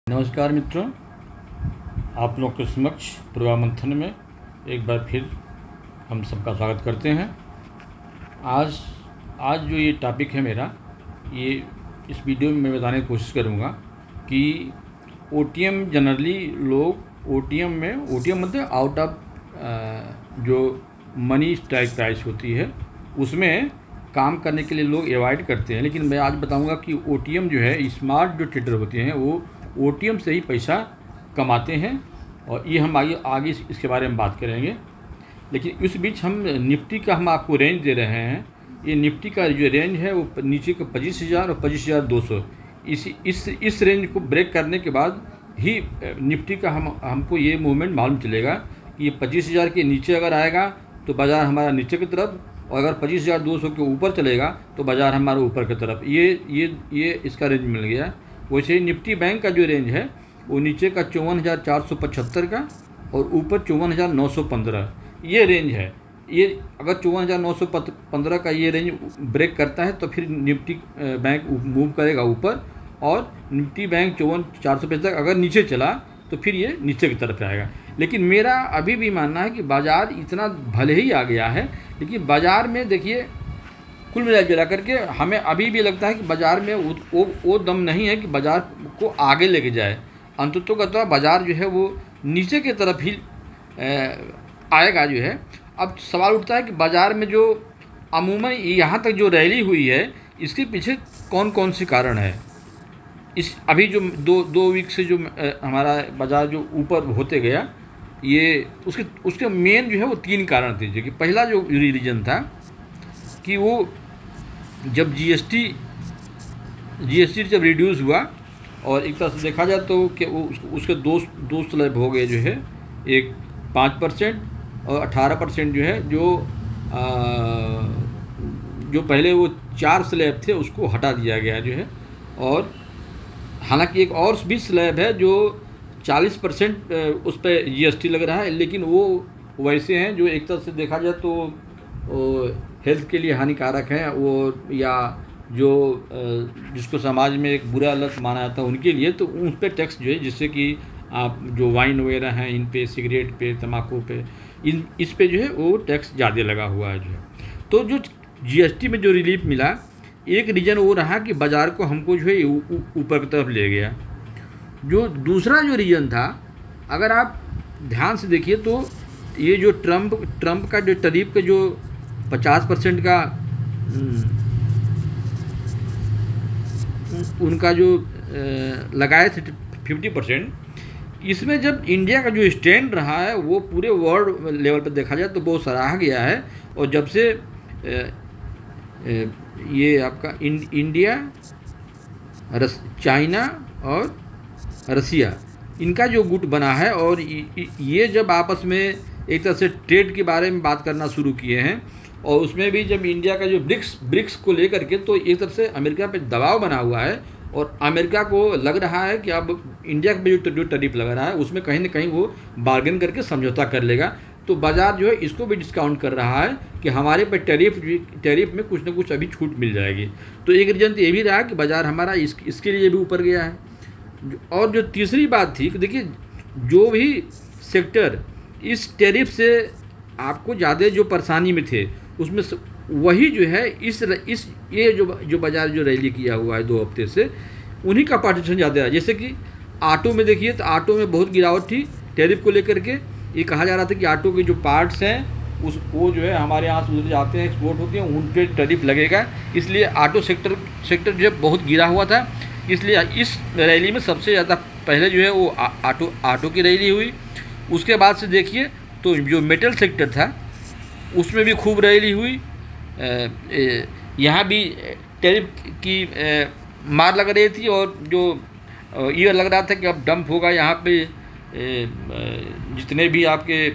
नमस्कार मित्रों, आप लोग के समक्ष पूर्वा मंथन में एक बार फिर हम सबका स्वागत करते हैं। आज जो ये टॉपिक है मेरा, ये इस वीडियो में मैं बताने की कोशिश करूँगा कि ओटीएम जनरली लोग ओटीएम मतलब आउट ऑफ जो मनी स्ट्राइक प्राइस होती है उसमें काम करने के लिए लोग एवॉइड करते हैं। लेकिन मैं आज बताऊंगा कि ओटीएम जो है, स्मार्ट जो ट्रेडर होते हैं वो ओटीएम से ही पैसा कमाते हैं, और ये हम आगे इसके बारे में बात करेंगे। लेकिन इस बीच हम निफ्टी का आपको रेंज दे रहे हैं। ये निफ्टी का जो रेंज है वो नीचे का 25,000 और 25,200, इस रेंज को ब्रेक करने के बाद ही निफ्टी का हमको ये मूवमेंट मालूम चलेगा कि ये 25,000 के नीचे अगर आएगा तो बाज़ार हमारा नीचे की तरफ, और अगर 25,200 के ऊपर चलेगा तो बाज़ार हमारा ऊपर की तरफ। ये इसका रेंज मिल गया। वैसे ही निफ्टी बैंक का जो रेंज है वो नीचे का 54,475 का और ऊपर 54,915 ये रेंज है। ये अगर 54,915 का ये रेंज ब्रेक करता है तो फिर निफ्टी बैंक मूव करेगा ऊपर, और निफ्टी बैंक 54,475 तक अगर नीचे चला तो फिर ये नीचे की तरफ आएगा। लेकिन मेरा अभी भी मानना है कि बाज़ार इतना भले ही आ गया है, लेकिन बाज़ार में देखिए कुल मिला करके हमें अभी भी लगता है कि बाज़ार में वो दम नहीं है कि बाज़ार को आगे लेके जाए। अंततः बाज़ार जो है वो नीचे की तरफ ही आएगा जो है। अब सवाल उठता है कि बाज़ार में जो अमूमन यहाँ तक जो रैली हुई है इसके पीछे कौन कौन से कारण है। इस अभी जो दो वीक से जो हमारा बाज़ार जो ऊपर होते गया, ये उसके मेन जो है वो 3 कारण थे। जो कि पहला जो रीज़न था कि वो जब जीएसटी जब रिड्यूस हुआ, और एक तरह से देखा जाए तो कि वो उसके दो स्लैब हो गए जो है, एक 5% और 18% जो है, जो पहले वो 4 स्लैब थे उसको हटा दिया गया जो है। और हालांकि एक और भी स्लैब है जो 40% उस पर जीएसटी लग रहा है, लेकिन वो वैसे हैं जो एक तरह से देखा जाए तो हेल्थ के लिए हानिकारक हैं, वो या जो जिसको समाज में एक बुरा लत माना जाता है उनके लिए, तो उन पर टैक्स जो है, जिससे कि आप जो वाइन वगैरह हैं इन पे, सिगरेट पे, तम्बाकू पे, इस पे जो है वो टैक्स ज़्यादा लगा हुआ है जो है। तो जो जीएसटी में जो रिलीफ मिला, एक रीज़न वो रहा कि बाज़ार को हमको जो है ऊपर की तरफ ले गया। जो दूसरा जो रीज़न था, अगर आप ध्यान से देखिए तो ये जो ट्रंप का जो टैरिफ का जो 50% का उनका जो लगाए थे 50%, इसमें जब इंडिया का जो स्टैंड रहा है वो पूरे वर्ल्ड लेवल पर देखा जाए तो बहुत सराहा गया है। और जब से ये आपका इंडिया, चाइना और रसिया, इनका जो गुट बना है, और ये जब आपस में एक तरह से ट्रेड के बारे में बात करना शुरू किए हैं, और उसमें भी जब इंडिया का जो ब्रिक्स को लेकर के, तो एक तरफ से अमेरिका पे दबाव बना हुआ है, और अमेरिका को लग रहा है कि अब इंडिया पे जो टैरिफ लग रहा है उसमें कहीं ना कहीं वो बार्गेन करके समझौता कर लेगा। तो बाज़ार जो है इसको भी डिस्काउंट कर रहा है कि हमारे पे टैरिफ में कुछ ना कुछ अभी छूट मिल जाएगी। तो एक रीज़न तो ये भी रहा कि बाज़ार हमारा इसके लिए भी ऊपर गया है। और जो तीसरी बात थी कि देखिए, जो भी सेक्टर इस टैरिफ से आपको ज़्यादा जो परेशानी में थे, उसमें वही जो है ये जो बाज़ार जो रैली किया हुआ है 2 हफ्ते से, उन्हीं का पार्टिसिपेशन ज़्यादा है। जैसे कि ऑटो में देखिए, तो ऑटो में बहुत गिरावट थी टैरिफ को लेकर के। ये कहा जा रहा था कि ऑटो के जो पार्ट्स हैं वो जो है हमारे यहाँ से उधर जाते हैं, एक्सपोर्ट होते हैं, उन पर टैरिफ लगेगा। इसलिए ऑटो सेक्टर जो है बहुत गिरा हुआ था। इसलिए इस रैली में सबसे ज़्यादा पहले जो है वो ऑटो की रैली हुई। उसके बाद से देखिए तो जो मेटल सेक्टर था उसमें भी खूब रैली हुई। यहाँ भी टैरिफ की मार लग रही थी, और जो ये लग रहा था कि अब डंप होगा यहाँ पे जितने भी आपके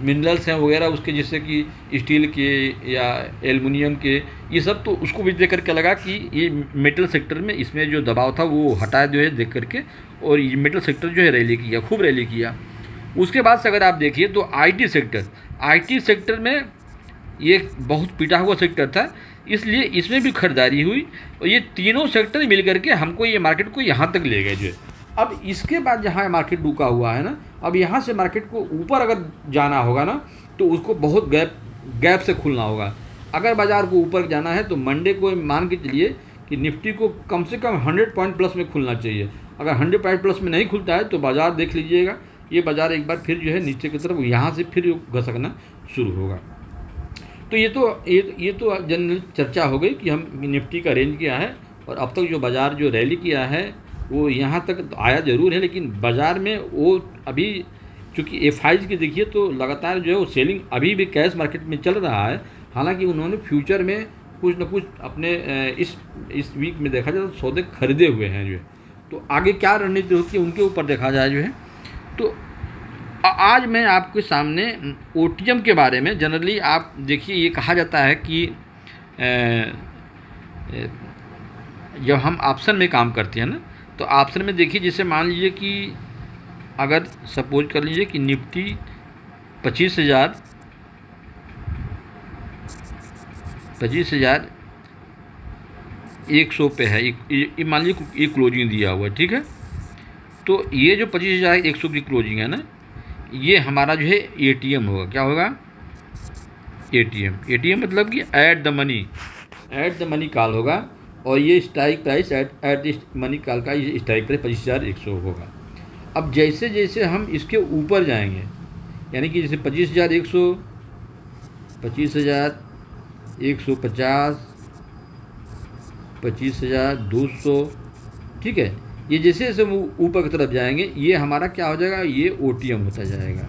मिनरल्स हैं वगैरह उसके, जैसे कि स्टील के या एल्युमिनियम के, ये सब। तो उसको भी देख करके लगा कि ये मेटल सेक्टर में इसमें जो दबाव था वो हटाया जो है देख करके, और ये मेटल सेक्टर जो है रैली किया, खूब रैली किया। उसके बाद से अगर आप देखिए तो आईटी सेक्टर में ये बहुत पिटा हुआ सेक्टर था, इसलिए इसमें भी खरीदारी हुई, और ये तीनों सेक्टर मिल करके हमको ये मार्केट को यहाँ तक ले गए जो है। अब इसके बाद जहाँ मार्केट रुका हुआ है ना, अब यहाँ से मार्केट को ऊपर अगर जाना होगा ना तो उसको बहुत गैप से खुलना होगा। अगर बाज़ार को ऊपर जाना है तो मंडे को मान के चलिए कि निफ्टी को कम से कम 100 पॉइंट प्लस में खुलना चाहिए। अगर 100 पॉइंट प्लस में नहीं खुलता है तो बाज़ार देख लीजिएगा, ये बाज़ार एक बार फिर जो है नीचे की तरफ यहाँ से फिर घसकना शुरू होगा। तो ये तो जनरल चर्चा हो गई कि हम निफ्टी का रेंज क्या है, और अब तक जो बाज़ार जो रैली किया है वो यहाँ तक आया ज़रूर है, लेकिन बाज़ार में वो अभी चूँकि एफआईज की देखिए तो लगातार जो है वो सेलिंग अभी भी कैश मार्केट में चल रहा है। हालांकि उन्होंने फ्यूचर में कुछ न कुछ अपने इस वीक में देखा जाए तो सौदे खरीदे हुए हैं जो है। तो आगे क्या रणनीति होती है उनके ऊपर देखा जाए जो है। तो आज मैं आपके सामने ओटीएम के बारे में जनरली आप देखिए, ये कहा जाता है कि जब हम ऑप्शन में काम करते हैं ना तो ऑप्शन में देखिए, जैसे मान लीजिए कि अगर सपोज कर लीजिए कि निफ्टी 25,100 पे है, ये मान लीजिए ये क्लोजिंग दिया हुआ है, ठीक है। तो ये जो 25,100 की क्लोजिंग है ना, ये हमारा जो है एटीएम होगा। क्या होगा? एटीएम मतलब कि ऐट द मनी कॉल होगा, और ये strike price at the money call का ये स्ट्राइक प्राइस 25,100 होगा। अब जैसे जैसे हम इसके ऊपर जाएंगे, यानी कि जैसे 25,100, 25,150, 25,200, ठीक है, ये जैसे जैसे ऊपर की तरफ जाएंगे ये हमारा क्या हो जाएगा? ये ओटीएम होता जाएगा,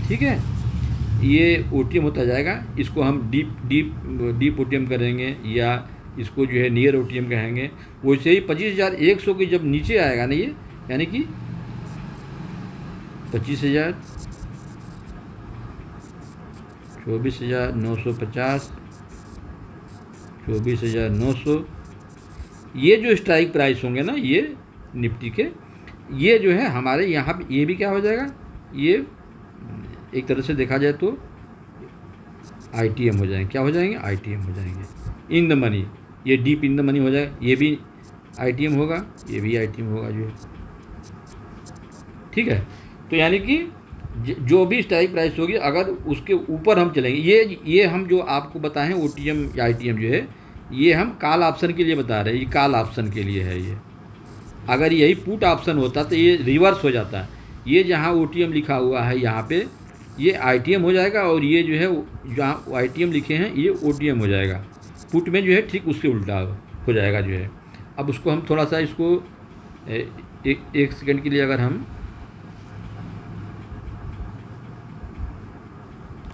ठीक है, ये ओटीएम होता जाएगा। इसको हम डीप ओटीएम करेंगे या इसको जो है नियर ओटीएम कहेंगे। वैसे ही 25,100 की जब नीचे आएगा ना ये, यानी कि 25,000, 24,950, 24,900, ये जो स्ट्राइक प्राइस होंगे ना ये निफ्टी के, ये जो है हमारे यहाँ पे ये भी क्या हो जाएगा? ये एक तरह से देखा जाए तो आईटीएम हो जाएंगे। क्या हो जाएंगे? आईटीएम हो जाएंगे इन द मनी। ये डीप इन द मनी हो जाएगा, ये भी आईटीएम होगा, ये भी आईटीएम होगा जो है, ठीक है। तो यानी कि जो भी स्ट्राइक प्राइस होगी अगर उसके ऊपर हम चलेंगे, ये हम जो आपको बताएं ओटीएम या आईटीएम जो है ये हम कॉल ऑप्शन के लिए बता रहे हैं, ये कॉल ऑप्शन के लिए है ये। अगर यही पुट ऑप्शन होता तो ये रिवर्स हो जाता है। ये जहाँ ओटीएम लिखा हुआ है यहाँ पे ये आईटीएम हो जाएगा, और ये जो है जहाँ आईटीएम लिखे हैं ये ओटीएम हो जाएगा। पुट में जो है ठीक उसके उल्टा हो जाएगा जो है। अब उसको हम थोड़ा सा इसको एक सेकंड के लिए अगर हम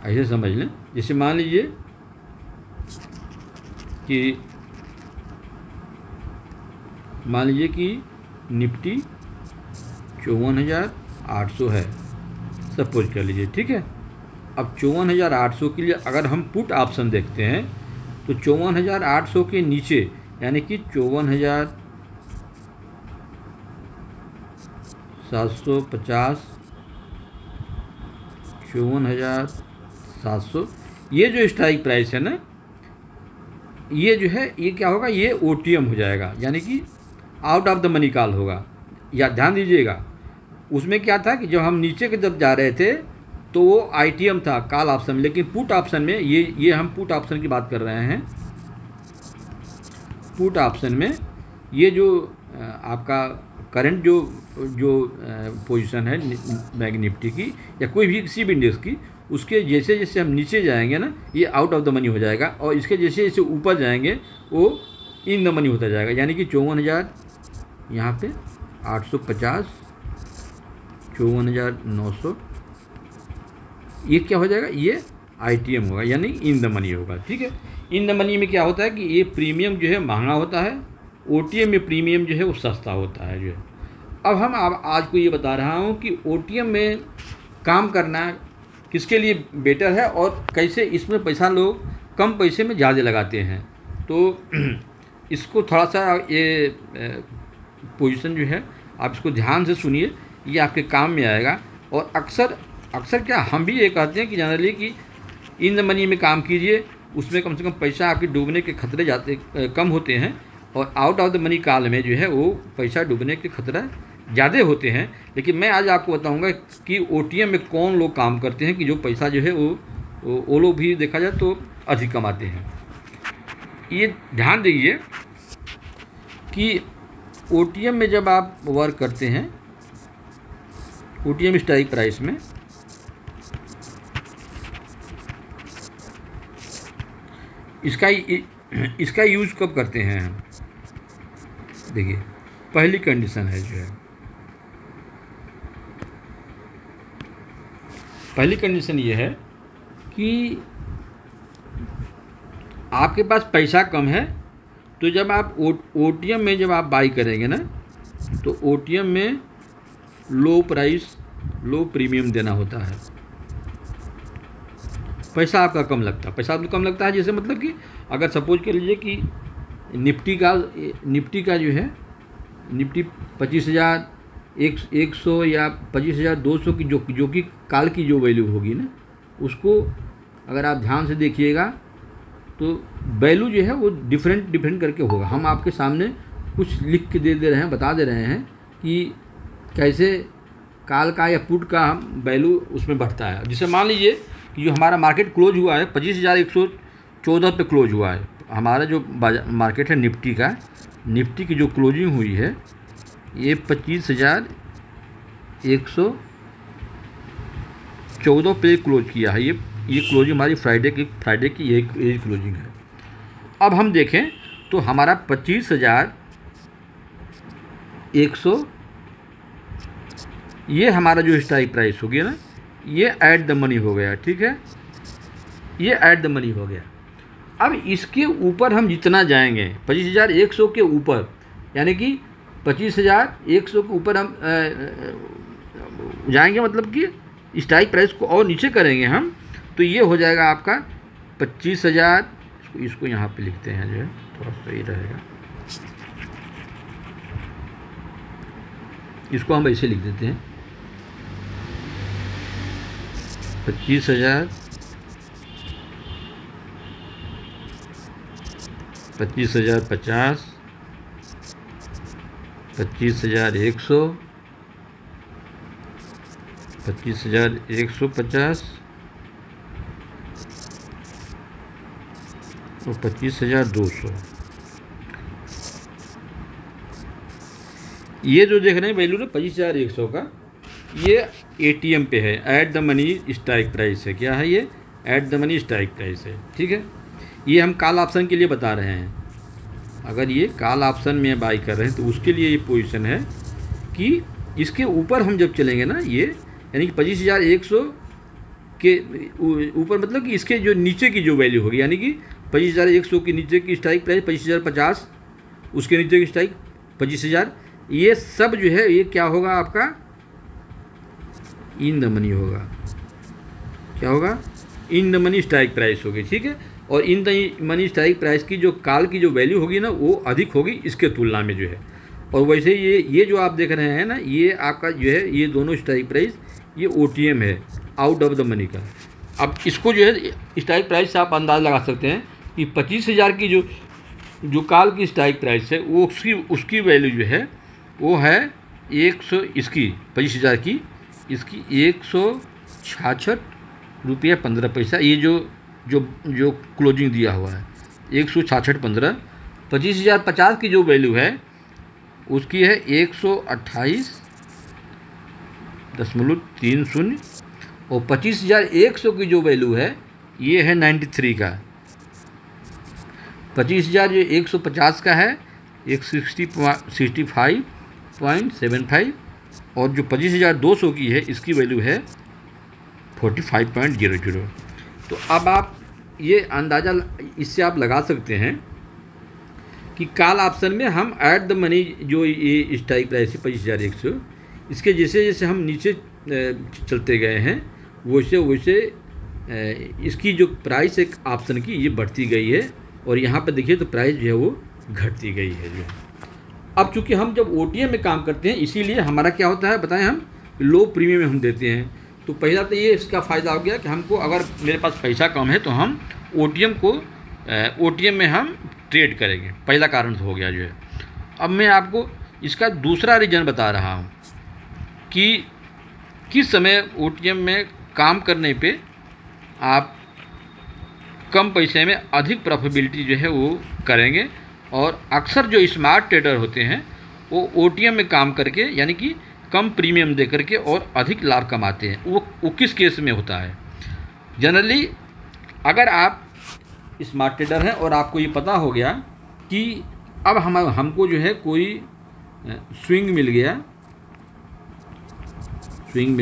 ऐसे समझ लें, जैसे मान लीजिए कि निफ्टी 54,800 है, सपोज कर लीजिए, ठीक है। अब 54,800 के लिए अगर हम पुट ऑप्शन देखते हैं तो 54,800 के नीचे यानी कि 54,750, 54,700, ये जो स्ट्राइक प्राइस है ना, ये जो है ये क्या होगा? ये ओटीएम हो जाएगा, यानी कि out of the money call होगा। या ध्यान दीजिएगा उसमें क्या था कि जब हम नीचे की तरफ जा रहे थे तो वो आईटीएम था कॉल ऑप्शन, लेकिन पुट ऑप्शन में ये हम पुट ऑप्शन की बात कर रहे हैं। पुट ऑप्शन में ये जो आपका करंट जो पोजीशन है बैंक निफ्टी की या कोई भी किसी भी इंडेक्स की, उसके जैसे जैसे हम नीचे जाएंगे ना ये आउट ऑफ द मनी हो जाएगा, और इसके जैसे जैसे ऊपर जाएंगे वो इन द मनी होता जाएगा। यानी कि 54,000 यहाँ पे 850, 54,900, ये क्या हो जाएगा? ये आईटीएम होगा, यानी इन द मनी होगा, ठीक है। इन द मनी में क्या होता है कि ये प्रीमियम जो है महंगा होता है, ओटीएम में प्रीमियम जो है वो सस्ता होता है जो है। अब हम आज को ये बता रहा हूँ कि ओटीएम में काम करना किसके लिए बेटर है और कैसे इसमें पैसा लोग कम पैसे में ज़्यादा लगाते हैं। तो इसको थोड़ा सा ये पोजीशन जो है आप इसको ध्यान से सुनिए, ये आपके काम में आएगा। और अक्सर क्या हम भी ये कहते हैं कि जनरली कि इन द मनी में काम कीजिए, उसमें कम से कम पैसा आपके डूबने के खतरे कम होते हैं। और आउट ऑफ द मनी काल में जो है वो पैसा डूबने के खतरा ज़्यादा होते हैं। लेकिन मैं आज आपको बताऊंगा कि ओटीएम में कौन लोग काम करते हैं कि जो पैसा जो है वो लोग भी देखा जाए तो अधिक कमाते हैं। ये ध्यान दीजिए कि ओटीएम में जब आप वर्क करते हैं, ओटीएम स्ट्राइक प्राइस में, इसका यूज़ कब करते हैं हम? देखिए, पहली कंडीशन है जो है, पहली कंडीशन ये है कि आपके पास पैसा कम है, तो जब आप ओटीएम में जब आप बाई करेंगे ना, तो ओटीएम में लो प्राइस लो प्रीमियम देना होता है। पैसा आपका कम लगता है, पैसा आपका कम लगता है। जैसे मतलब कि अगर सपोज कर लीजिए कि निफ्टी का जो है, निफ्टी 25,100 या 25,200 की जो कि काल की जो वैल्यू होगी ना, उसको अगर आप ध्यान से देखिएगा तो वैल्यू जो है वो डिफरेंट करके होगा। हम आपके सामने कुछ लिख के दे रहे हैं, बता दे रहे हैं कि कैसे काल का या पुट का वैल्यू उसमें बढ़ता है। जैसे मान लीजिए कि जो हमारा मार्केट क्लोज हुआ है 25,114 पे क्लोज हुआ है, हमारा जो मार्केट है निफ्टी का, निफ्टी की जो क्लोजिंग हुई है ये 25,114 पे क्लोज किया है। ये क्लोजिंग हमारी फ्राइडे की यही क्लोजिंग है। अब हम देखें तो हमारा 25,100 ये हमारा जो स्ट्राइक प्राइस हो गया ना, ये ऐट द मनी हो गया, ठीक है, ये ऐट द मनी हो गया। अब इसके ऊपर हम जितना जाएंगे 25,100 के ऊपर, यानी कि 25,100 के ऊपर हम जाएंगे, मतलब कि स्ट्राइक प्राइस को और नीचे करेंगे हम, तो ये हो जाएगा आपका 25,000। इसको यहाँ पे लिखते हैं, जो है थोड़ा सही रहेगा, इसको हम ऐसे लिख देते हैं 25,000, 25,050, 25,100, 25,150 और 25,200। ये जो देख रहे हैं वैल्यू ना 25,100 का, ये एटीएम पे है, at the money strike price है। क्या है ये? At the money strike price है, ठीक है। ये हम कॉल ऑप्शन के लिए बता रहे हैं। अगर ये कॉल ऑप्शन में बाई कर रहे हैं तो उसके लिए ये पोजीशन है कि इसके ऊपर हम जब चलेंगे ना, ये यानी कि 25,100 के ऊपर, मतलब कि इसके जो नीचे की जो वैल्यू होगी, यानी कि 25,100 के नीचे की स्ट्राइक प्राइस 25,050, उसके नीचे की स्ट्राइक 25,000, ये सब जो है ये क्या होगा आपका? इन द मनी होगा। क्या होगा? In the money strike price होगी, ठीक है। और in the money strike price की जो काल की जो वैल्यू होगी ना, वो अधिक होगी इसके तुलना में जो है। और वैसे ये जो आप देख रहे हैं ना, ये आपका जो है ये दोनों स्ट्राइक प्राइस ये ओटीएम है, आउट ऑफ द मनी का। अब इसको जो है स्ट्राइक प्राइस से आप अंदाज़ लगा सकते हैं कि 25,000 की जो काल की स्ट्राइक प्राइस है, वो उसकी वैल्यू जो है वो है 100, इसकी 25,000 की, इसकी 166 रुपया 15 पैसा। ये जो क्लोजिंग दिया हुआ है 166.15। 25,050 की जो वैल्यू है उसकी है 128.30 और 25,100 की जो वैल्यू है ये है 93 का। 25,150 का है 165.75 और जो 25,200 की है इसकी वैल्यू है 45.00। तो अब आप ये अंदाज़ा इससे आप लगा सकते हैं कि कॉल ऑप्शन में हम ऐट द मनी जो ये स्ट्राइक प्राइस है 25,100, इसके जैसे जैसे हम नीचे चलते गए हैं वैसे वैसे इसकी जो प्राइस एक ऑप्शन की ये बढ़ती गई है, और यहाँ पर देखिए तो प्राइस जो है वो घटती गई है जो। अब चूँकि हम जब ओटीएम में काम करते हैं इसीलिए हमारा क्या होता है बताएं, हम लो प्रीमियम में हम देते हैं। तो पहला तो ये इसका फ़ायदा हो गया कि हमको अगर मेरे पास पैसा कम है तो हम ओटीएम में हम ट्रेड करेंगे। पहला कारण हो गया जो है। अब मैं आपको इसका दूसरा रीज़न बता रहा हूँ कि किस समय OTM में काम करने पे आप कम पैसे में अधिक प्रॉफिटेबिलिटी जो है वो करेंगे। और अक्सर जो स्मार्ट ट्रेडर होते हैं वो OTM में काम करके यानी कि कम प्रीमियम दे करके और अधिक लाभ कमाते हैं। वो किस केस में होता है? जनरली अगर आप स्मार्ट ट्रेडर हैं और आपको ये पता हो गया कि अब हमको जो है कोई स्विंग मिल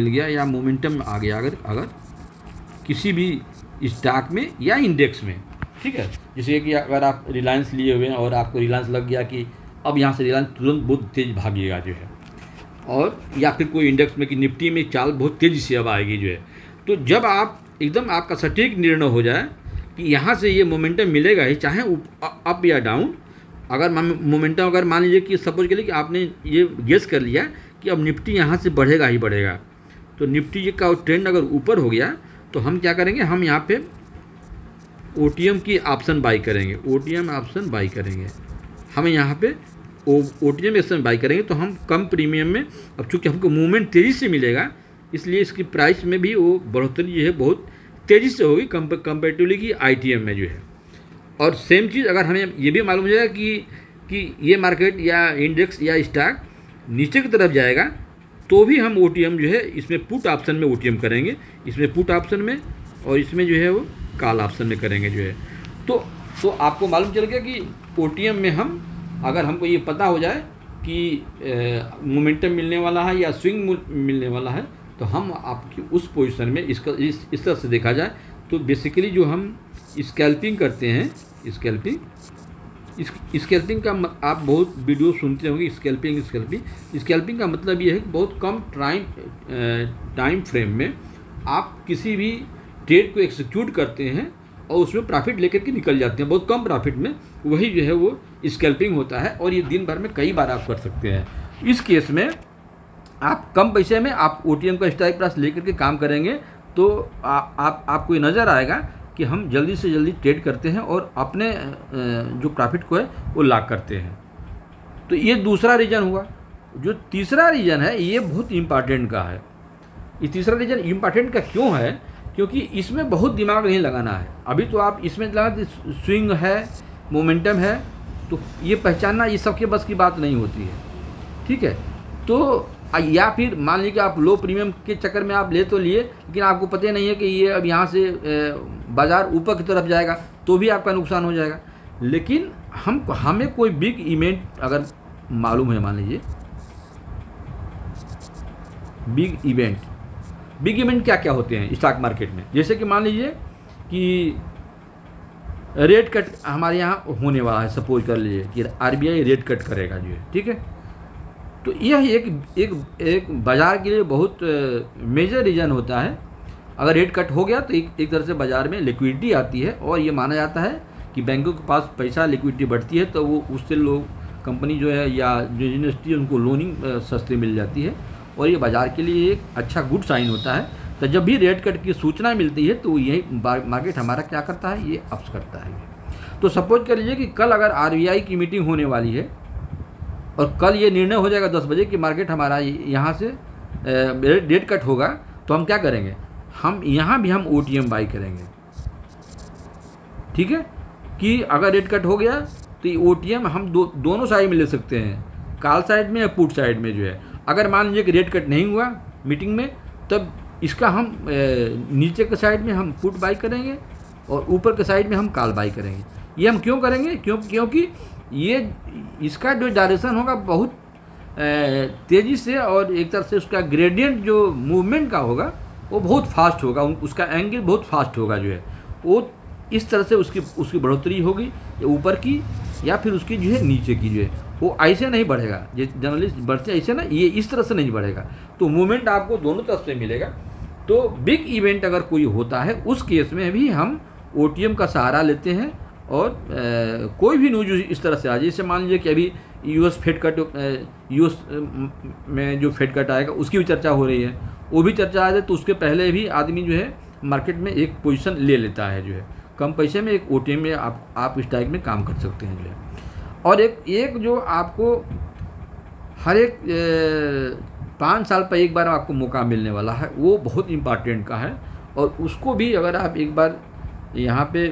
गया या मोमेंटम आ गया अगर किसी भी स्टॉक में या इंडेक्स में, ठीक है। जैसे कि अगर आप रिलायंस लिए हुए हैं और आपको रिलायंस लग गया कि अब यहाँ से रिलायंस तुरंत बहुत तेज़ भागेगा जो है, और या फिर कोई इंडेक्स में कि निफ्टी में चाल बहुत तेज़ी से अब आएगी जो है, तो जब आप एकदम आपका सटीक निर्णय हो जाए कि यहाँ से ये मोमेंटम मिलेगा ही, चाहे अप या डाउन। अगर मोमेंटम अगर मान लीजिए कि सपोज के लिए कि आपने ये गेस कर लिया कि अब निफ्टी यहाँ से बढ़ेगा ही बढ़ेगा, तो निफ्टी का ट्रेंड अगर ऊपर हो गया तो हम क्या करेंगे, हम यहाँ पे OTM की ऑप्शन बाई करेंगे। OTM ऑप्शन बाई करेंगे, हम यहाँ पे OTM ऑप्शन बाई करेंगे तो हम कम प्रीमियम में, अब चूँकि हमको मूवमेंट तेज़ी से मिलेगा इसलिए इसकी प्राइस में भी वो बढ़ोतरी जो है बहुत तेज़ी से होगी कंपेरेटिवली कि ITM में जो है। और सेम चीज़ अगर हमें ये भी मालूम हो जाएगा कि ये मार्केट या इंडेक्स या स्टॉक नीचे की तरफ जाएगा तो भी हम OTM जो है इसमें पुट ऑप्शन में OTM करेंगे, इसमें पुट ऑप्शन में, और इसमें जो है वो कॉल ऑप्शन में करेंगे जो है। तो आपको मालूम चल गया कि OTM में हम अगर हमको ये पता हो जाए कि मोमेंटम मिलने वाला है या स्विंग मिलने वाला है तो हम आपकी उस पोजीशन में इस तरह से देखा जाए तो बेसिकली जो हम स्कैल्पिंग करते हैं, स्कैल्पिंग का आप बहुत वीडियो सुनते होंगे। स्कैल्पिंग का मतलब ये है कि बहुत कम टाइम फ्रेम में आप किसी भी ट्रेड को एक्सिक्यूट करते हैं और उसमें प्रॉफिट लेकर के निकल जाते हैं बहुत कम प्रॉफिट में, वही जो है वो स्कैल्पिंग होता है। और ये दिन भर में कई बार आप कर सकते हैं। इस केस में आप कम पैसे में आप OTM का स्ट्राइक प्राइस लेकर के काम करेंगे तो आपको ये नज़र आएगा कि हम जल्दी से जल्दी ट्रेड करते हैं और अपने जो प्रॉफिट को है वो लॉक करते हैं। तो ये दूसरा रीज़न हुआ। जो तीसरा रीज़न है ये बहुत इम्पॉर्टेंट का है। ये तीसरा रीज़न इम्पॉर्टेंट का क्यों है? क्योंकि इसमें बहुत दिमाग नहीं लगाना है। अभी तो आप इसमें लगा स्विंग है, मोमेंटम है, तो ये पहचानना ये सबके बस की बात नहीं होती है, ठीक है। तो या फिर मान लीजिए कि आप लो प्रीमियम के चक्कर में आप ले तो लिए, लेकिन आपको पता नहीं है कि ये अब यहाँ से बाज़ार ऊपर की तरफ जाएगा तो भी आपका नुकसान हो जाएगा। लेकिन हमें कोई बिग इवेंट अगर मालूम है, मान लीजिए बिग इवेंट क्या क्या होते हैं स्टॉक मार्केट में, जैसे कि मान लीजिए कि रेट कट हमारे यहाँ होने वाला है। सपोज कर लीजिए कि RBI रेट कट करेगा जो है, ठीक है। तो यह एक बाज़ार के लिए बहुत मेजर रीज़न होता है। अगर रेट कट हो गया तो एक तरह से बाज़ार में लिक्विडिटी आती है और ये माना जाता है कि बैंकों के पास पैसा लिक्विडिटी बढ़ती है तो वो उससे लोग कंपनी जो है या जो यूनिवर्सिटी उनको लोनिंग सस्ती मिल जाती है और ये बाज़ार के लिए एक अच्छा गुड साइन होता है। तो जब भी रेट कट की सूचना मिलती है तो यही मार्केट हमारा क्या करता है, ये अप्स करता है। तो सपोज कर लीजिए कि कल अगर RBI की मीटिंग होने वाली है और कल ये निर्णय हो जाएगा 10 बजे कि मार्केट हमारा यहाँ से रेट कट होगा, तो हम क्या करेंगे, हम यहाँ भी हम OTM बाई करेंगे, ठीक है। कि अगर रेट कट हो गया तो ये OTM हम दोनों साइड में ले सकते हैं, कॉल साइड में या पुट साइड में जो है। अगर मान लीजिए कि रेट कट नहीं हुआ मीटिंग में, तब इसका हम नीचे के साइड में हम पुट बाई करेंगे और ऊपर के साइड में हम कॉल बाई करेंगे। ये हम क्यों करेंगे? क्योंकि ये इसका जो डायरेक्शन होगा बहुत तेज़ी से और एक तरह से उसका ग्रेडियंट जो मूवमेंट का होगा वो बहुत फास्ट होगा, उसका एंगल बहुत फास्ट होगा जो है। वो इस तरह से उसकी बढ़ोतरी होगी या ऊपर की या फिर उसकी जो है नीचे की जो है, वो ऐसे नहीं बढ़ेगा। ये जनरली बढ़ते ऐसे ना, ये इस तरह से नहीं बढ़ेगा। तो मूवमेंट आपको दोनों तरफ से मिलेगा। तो बिग इवेंट अगर कोई होता है उस केस में भी हम OTM का सहारा लेते हैं और कोई भी न्यूज इस तरह से आ जाए, जैसे मान लीजिए कि अभी US में जो फेड कट आएगा उसकी भी चर्चा हो रही है, वो भी चर्चा आ जाए तो उसके पहले भी आदमी जो है मार्केट में एक पोजीशन ले लेता है जो है। कम पैसे में एक OTM में आप इस टाइप में काम कर सकते हैं जो है। और एक जो आपको हर एक 5 साल पर एक बार आपको मौका मिलने वाला है, वो बहुत इम्पॉर्टेंट का है। और उसको भी अगर आप एक बार यहाँ पे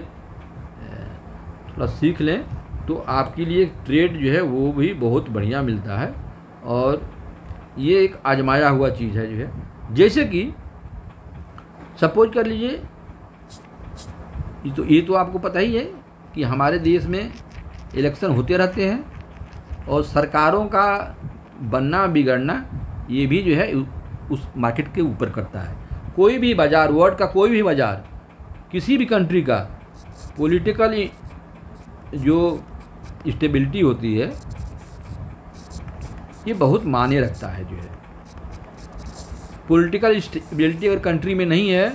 थोड़ा सीख लें तो आपके लिए ट्रेड जो है वो भी बहुत बढ़िया मिलता है। और ये एक आजमाया हुआ चीज़ है जो है। जैसे कि सपोज कर लीजिए, ये तो आपको पता ही है कि हमारे देश में इलेक्शन होते रहते हैं और सरकारों का बनना बिगड़ना ये भी जो है उस मार्केट के ऊपर करता है। कोई भी बाज़ार, वर्ल्ड का कोई भी बाज़ार, किसी भी कंट्री का पॉलिटिकल जो स्टेबिलिटी होती है ये बहुत मायने रखता है जो है। पॉलिटिकल स्टेबिलिटी अगर कंट्री में नहीं है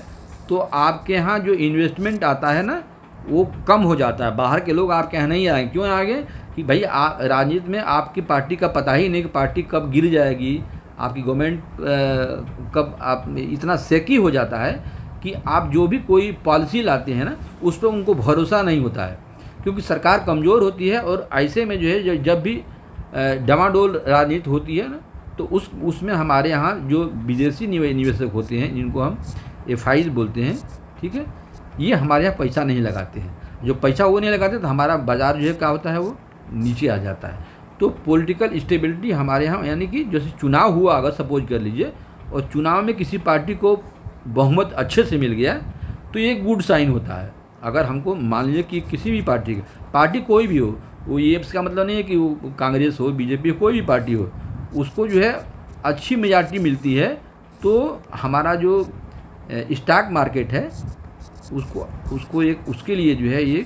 तो आपके यहाँ जो इन्वेस्टमेंट आता है ना वो कम हो जाता है। बाहर के लोग आपके यहाँ नहीं आएंगे। क्यों आएंगे कि भाई राजनीति में आपकी पार्टी का पता ही नहीं कि पार्टी कब गिर जाएगी, आपकी गवर्नमेंट कब, आप इतना सेकी हो जाता है कि आप जो भी कोई पॉलिसी लाते हैं ना उस पर उनको भरोसा नहीं होता है, क्योंकि सरकार कमज़ोर होती है। और ऐसे में जो है जब भी डमाडोल राजनीति होती है ना तो उसमें हमारे यहाँ जो विदेशी निवेशक होते हैं जिनको हम FIs बोलते हैं, ठीक है, ये हमारे यहाँ पैसा नहीं लगाते हैं। जो पैसा वो नहीं लगाते तो हमारा बाज़ार जो है क्या होता है वो नीचे आ जाता है। तो पॉलिटिकल स्टेबिलिटी हमारे यहाँ, यानी कि जैसे चुनाव हुआ अगर सपोज कर लीजिए और चुनाव में किसी पार्टी को बहुमत अच्छे से मिल गया तो ये एक गुड साइन होता है। अगर हमको मान लीजिए कि किसी भी पार्टी कोई भी हो, वो ये इसका मतलब नहीं है कि वो कांग्रेस हो, BJP हो, कोई भी पार्टी हो, उसको जो है अच्छी मेजॉरिटी मिलती है तो हमारा जो स्टॉक मार्केट है उसको एक उसके लिए जो है ये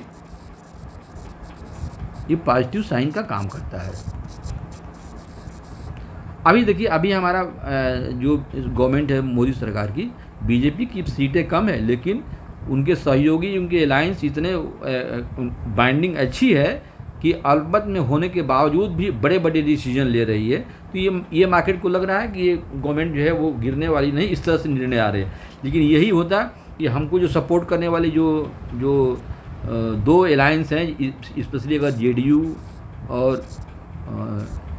पॉजिटिव साइन का काम करता है। अभी देखिए, अभी हमारा जो गवर्नमेंट है मोदी सरकार की, BJP की सीटें कम है लेकिन उनके सहयोगी, उनके अलायंस इतने बाइंडिंग अच्छी है कि अलबत में होने के बावजूद भी बड़े बड़े डिसीजन ले रही है। तो ये मार्केट को लग रहा है कि ये गवर्नमेंट जो है वो गिरने वाली नहीं, इस तरह से निर्णय आ रहे हैं। लेकिन यही होता है कि हमको जो सपोर्ट करने वाली जो 2 अलायंस हैं, स्पेशली अगर JDU और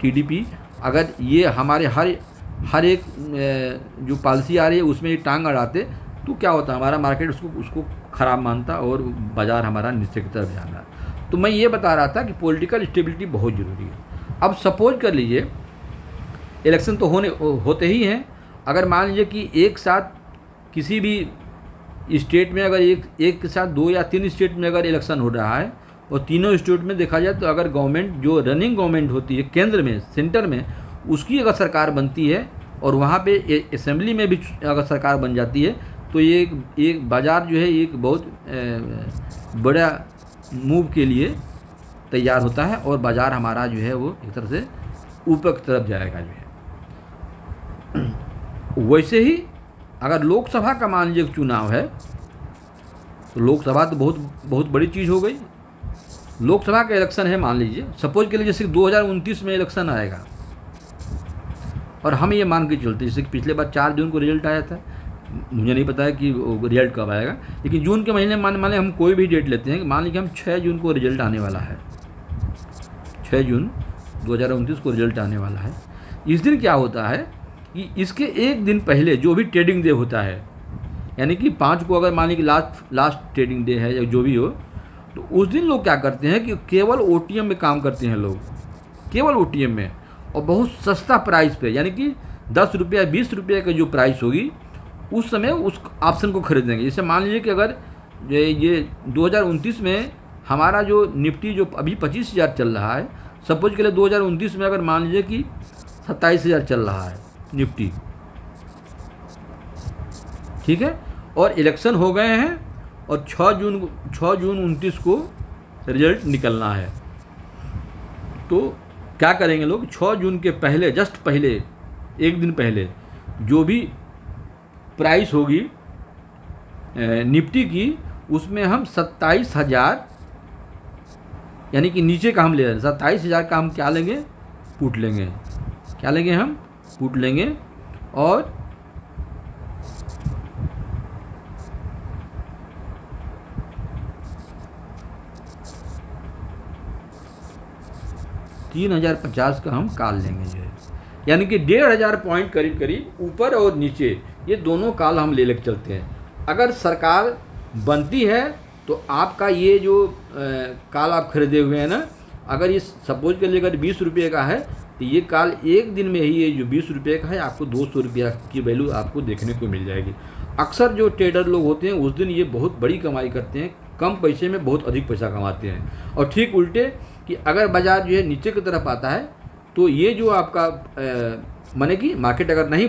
TDP, अगर ये हमारे हर एक जो पॉलिसी आ रही है उसमें ये टांग अड़ाते तो क्या होता है, हमारा मार्केट उसको ख़राब मानता और बाज़ार हमारा नीचे की तरफ जाना। तो मैं ये बता रहा था कि पॉलिटिकल स्टेबिलिटी बहुत ज़रूरी है। अब सपोज कर लीजिए इलेक्शन तो होते ही हैं। अगर मान लीजिए कि एक साथ किसी भी स्टेट में अगर एक के साथ 2 या 3 स्टेट में अगर इलेक्शन हो रहा है और तीनों स्टेट में देखा जाए तो अगर गवर्नमेंट जो रनिंग गवर्नमेंट होती है केंद्र में, सेंटर में, उसकी अगर सरकार बनती है और वहाँ पे असेंबली में भी अगर सरकार बन जाती है तो ये एक बाज़ार जो है एक बहुत बड़ा मूव के लिए तैयार होता है और बाज़ार हमारा जो है वो एक तरह से ऊपर की तरफ जाएगा जो है। वैसे ही अगर लोकसभा का मान लीजिए चुनाव है तो लोकसभा तो बहुत बड़ी चीज़ हो गई। लोकसभा का इलेक्शन है, मान लीजिए सपोज के लिए जैसे 2029 में इलेक्शन आएगा और हम ये मान के चलते जैसे कि पिछले बार 4 जून को रिजल्ट आया था, मुझे नहीं पता है कि रिजल्ट कब आएगा, लेकिन जून के महीने मान लें हम कोई भी डेट लेते हैं, मान लीजिए हम 6 जून को रिजल्ट आने वाला है, 6 जून 2029 को रिजल्ट आने वाला है। इस दिन क्या होता है कि इसके एक दिन पहले जो भी ट्रेडिंग डे होता है, यानी कि 5 को अगर मान लीजिए लास्ट ट्रेडिंग डे है या जो भी हो, तो उस दिन लोग क्या करते हैं कि केवल OTM में काम करते हैं लोग, केवल OTM में, और बहुत सस्ता प्राइस पे, यानी कि 10 रुपया 20 रुपये का जो प्राइस होगी उस समय उस ऑप्शन को खरीदेंगे। जैसे मान लीजिए कि अगर ये 2029 में हमारा जो निफ्टी जो अभी 25,000 चल रहा है, सपोज के लिए 2029 में अगर मान लीजिए कि 27,000 चल रहा है निफ्टी, ठीक है, और इलेक्शन हो गए हैं और 6 जून 29 को रिजल्ट निकलना है, तो क्या करेंगे लोग, 6 जून के पहले, जस्ट पहले, एक दिन पहले जो भी प्राइस होगी निफ्टी की, उसमें हम 27,000, यानी कि नीचे का हम ले रहे हैं 27,000 का हम क्या लेंगे, पुट लेंगे। क्या लेंगे हम, पुट लेंगे, और 3050 का हम कॉल लेंगे जो है, यानी कि 1500 पॉइंट करीब करीब ऊपर और नीचे ये दोनों कॉल हम ले लेकर चलते हैं। अगर सरकार बनती है तो आपका ये जो कॉल आप खरीदे हुए हैं ना, अगर ये सपोज कर लिए अगर 20 रुपये का है तो ये कॉल एक दिन में ही ये जो 20 रुपये का है आपको 200 रुपया की वैल्यू आपको देखने को मिल जाएगी। अक्सर जो ट्रेडर लोग होते हैं उस दिन ये बहुत बड़ी कमाई करते हैं, कम पैसे में बहुत अधिक पैसा कमाते हैं। और ठीक उल्टे कि अगर बाज़ार जो है नीचे की तरफ आता है तो ये जो आपका माने कि मार्केट अगर नहीं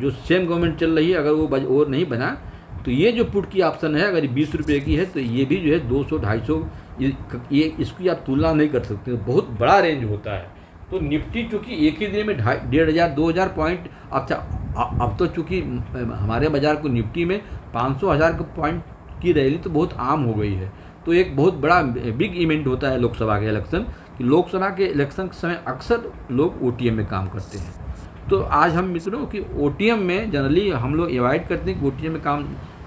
जो सेम गवर्नमेंट चल रही है अगर वो और नहीं बना तो ये जो पुट की ऑप्शन है अगर 20 रुपये की है तो ये भी जो है 200-250 ये इसकी आप तुलना नहीं कर सकते, बहुत बड़ा रेंज होता है। तो निफ्टी चूँकि एक ही दिन में 1500-2000 पॉइंट, अच्छा अब तो चूँकि हमारे बाज़ार को निफ्टी में 500,000 पॉइंट की रैली तो बहुत आम हो गई है। तो एक बहुत बड़ा बिग इवेंट होता है लोकसभा के इलेक्शन, कि लोकसभा के इलेक्शन के समय अक्सर लोग OTM में काम करते हैं। तो आज हम मित्रों कि OTM में जनरली हम लोग एवॉइड करते हैं कि OTM में काम,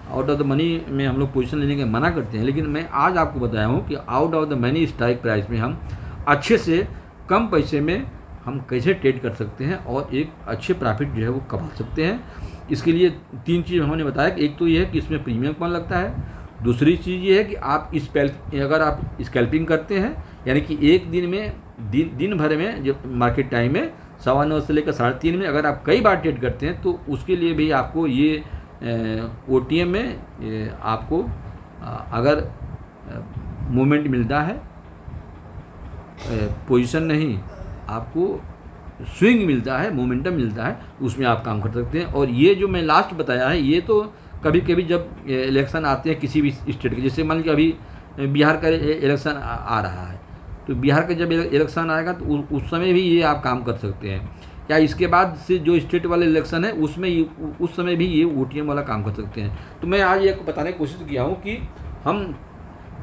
आउट ऑफ द मनी में हम लोग पोजीशन लेने के मना करते हैं। लेकिन मैं आज आपको बताया हूँ कि out of the money strike price में हम अच्छे से कम पैसे में हम कैसे ट्रेड कर सकते हैं और एक अच्छे प्रॉफिट जो है वो कमा सकते हैं। इसके लिए 3 चीज़ हमने बताया कि एक तो ये है कि इसमें प्रीमियम कौन लगता है, दूसरी चीज़ ये है कि आप अगर आप स्कैल्पिंग करते हैं यानी कि एक दिन में दिन भर में जब मार्केट टाइम में 9:15 से लेकर 3:30 में अगर आप कई बार ट्रेड करते हैं तो उसके लिए भी आपको ये OTM में आपको अगर मूवमेंट मिलता है, पोजीशन नहीं आपको स्विंग मिलता है, मोमेंटम मिलता है, उसमें आप काम कर सकते हैं। और ये जो मैं लास्ट बताया है ये तो कभी कभी जब इलेक्शन आते हैं किसी भी स्टेट के, जैसे मान लीजिए अभी बिहार का इलेक्शन आ रहा है तो बिहार का जब इलेक्शन आएगा तो उस समय भी ये आप काम कर सकते हैं, या इसके बाद से जो स्टेट वाले इलेक्शन है उसमें उस समय भी ये OTM वाला काम कर सकते हैं। तो मैं आज ये बताने की कोशिश किया हूँ कि हम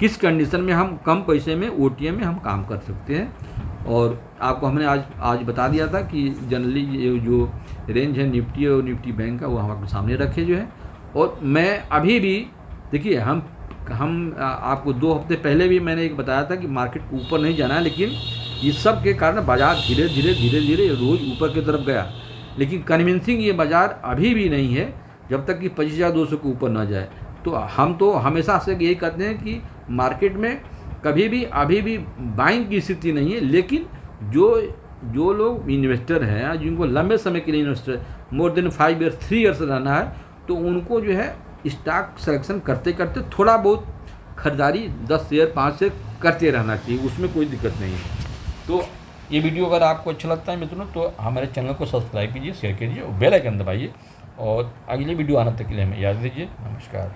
किस कंडीशन में हम कम पैसे में OTM में हम काम कर सकते हैं। और आपको हमने आज बता दिया था कि जनरली ये जो रेंज है निफ्टी और निफ्टी बैंक का वो हम आपके सामने रखे जो है। और मैं अभी भी देखिए हम आपको 2 हफ्ते पहले भी मैंने एक बताया था कि मार्केट को ऊपर नहीं जाना है, लेकिन इस सब के कारण बाज़ार धीरे धीरे रोज़ ऊपर की तरफ गया। लेकिन कन्विंसिंग ये बाज़ार अभी भी नहीं है जब तक कि 25,200 के ऊपर ना जाए। तो हम तो हमेशा से यही कहते हैं कि मार्केट में कभी भी अभी भी बाइंग की स्थिति नहीं है, लेकिन जो लोग इन्वेस्टर हैं जिनको लंबे समय के लिए investor more than 5 years 3 years रहना है तो उनको जो है स्टॉक सिलेक्शन करते करते थोड़ा बहुत खरीदारी 10 शेयर 5 शेयर करते रहना चाहिए, उसमें कोई दिक्कत नहीं है। तो ये वीडियो अगर आपको अच्छा लगता है मित्रों तो हमारे चैनल को सब्सक्राइब कीजिए, शेयर कीजिए और बेल आइकन दबाइए और अगले वीडियो आने तक के लिए हमें याद दीजिए। नमस्कार।